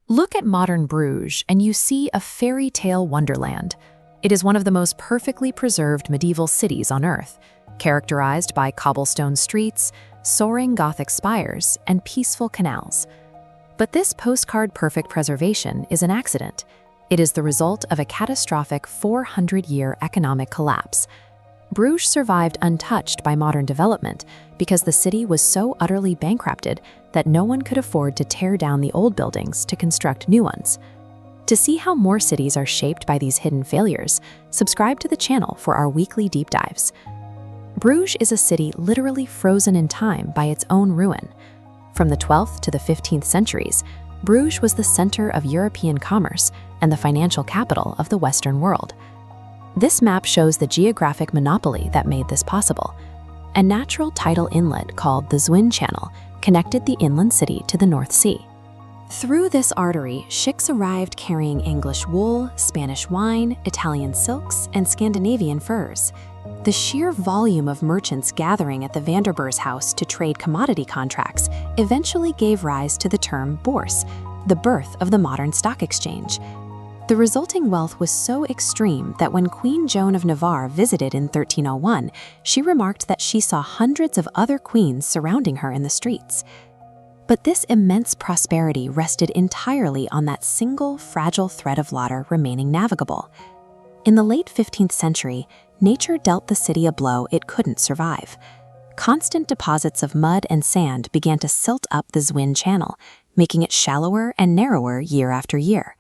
Look at modern Bruges and you see a fairy tale wonderland. It is one of the most perfectly preserved medieval cities on Earth, characterized by cobblestone streets, soaring Gothic spires, and peaceful canals. But this postcard-perfect preservation is an accident. It is the result of a catastrophic 400-year economic collapse. Bruges survived untouched by modern development because the city was so utterly bankrupted that no one could afford to tear down the old buildings to construct new ones. To see how more cities are shaped by these hidden failures, subscribe to the channel for our weekly deep dives. Bruges is a city literally frozen in time by its own ruin. From the 12th to the 15th centuries, Bruges was the center of European commerce and the financial capital of the Western world. This map shows the geographic monopoly that made this possible. A natural tidal inlet called the Zwin Channel connected the inland city to the North Sea. Through this artery, ships arrived carrying English wool, Spanish wine, Italian silks, and Scandinavian furs. The sheer volume of merchants gathering at the Vanderburg's house to trade commodity contracts eventually gave rise to the term bourse, the birth of the modern stock exchange. The resulting wealth was so extreme that when Queen Joan of Navarre visited in 1301, she remarked that she saw hundreds of other queens surrounding her in the streets. But this immense prosperity rested entirely on that single fragile thread of water remaining navigable. In the late 15th century, nature dealt the city a blow it couldn't survive. Constant deposits of mud and sand began to silt up the Zwin Channel, making it shallower and narrower year after year.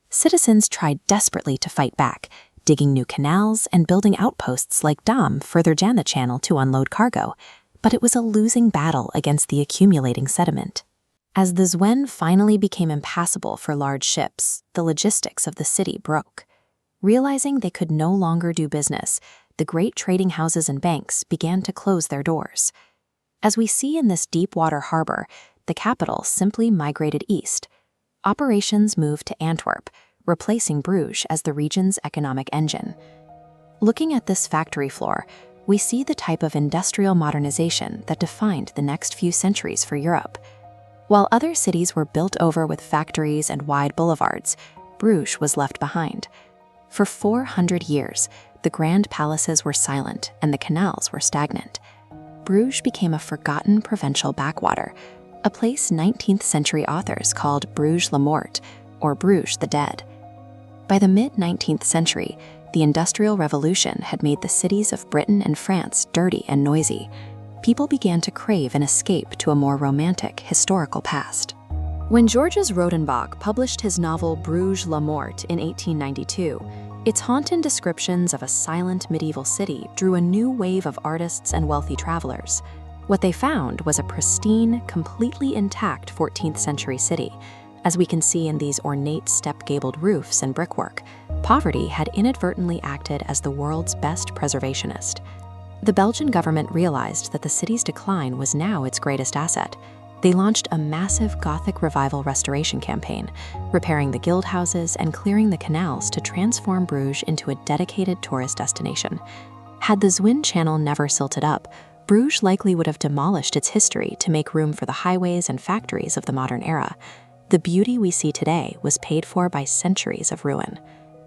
Citizens tried desperately to fight back, digging new canals and building outposts like Dam further down the channel to unload cargo, but it was a losing battle against the accumulating sediment. As the Zwin finally became impassable for large ships, the logistics of the city broke. Realizing they could no longer do business, the great trading houses and banks began to close their doors. As we see in this deep water harbor, the capital simply migrated east. Operations moved to Antwerp, replacing Bruges as the region's economic engine. Looking at this factory floor, we see the type of industrial modernization that defined the next few centuries for Europe. While other cities were built over with factories and wide boulevards, Bruges was left behind. For 400 years, the grand palaces were silent and the canals were stagnant. Bruges became a forgotten provincial backwater, a place 19th century authors called Bruges la Mort, or Bruges the Dead. By the mid-19th century, the Industrial Revolution had made the cities of Britain and France dirty and noisy. People began to crave an escape to a more romantic, historical past. When Georges Rodenbach published his novel Bruges la Mort in 1892, its haunted descriptions of a silent medieval city drew a new wave of artists and wealthy travelers. What they found was a pristine, completely intact 14th century city. As we can see in these ornate step-gabled roofs and brickwork, poverty had inadvertently acted as the world's best preservationist. The Belgian government realized that the city's decline was now its greatest asset. They launched a massive Gothic revival restoration campaign, repairing the guild houses and clearing the canals to transform Bruges into a dedicated tourist destination. Had the Zwin Channel never silted up, Bruges likely would have demolished its history to make room for the highways and factories of the modern era. The beauty we see today was paid for by centuries of ruin.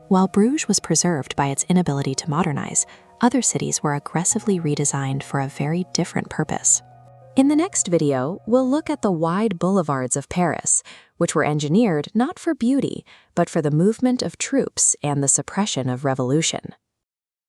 While Bruges was preserved by its inability to modernize, other cities were aggressively redesigned for a very different purpose. In the next video, we'll look at the wide boulevards of Paris, which were engineered not for beauty, but for the movement of troops and the suppression of revolution.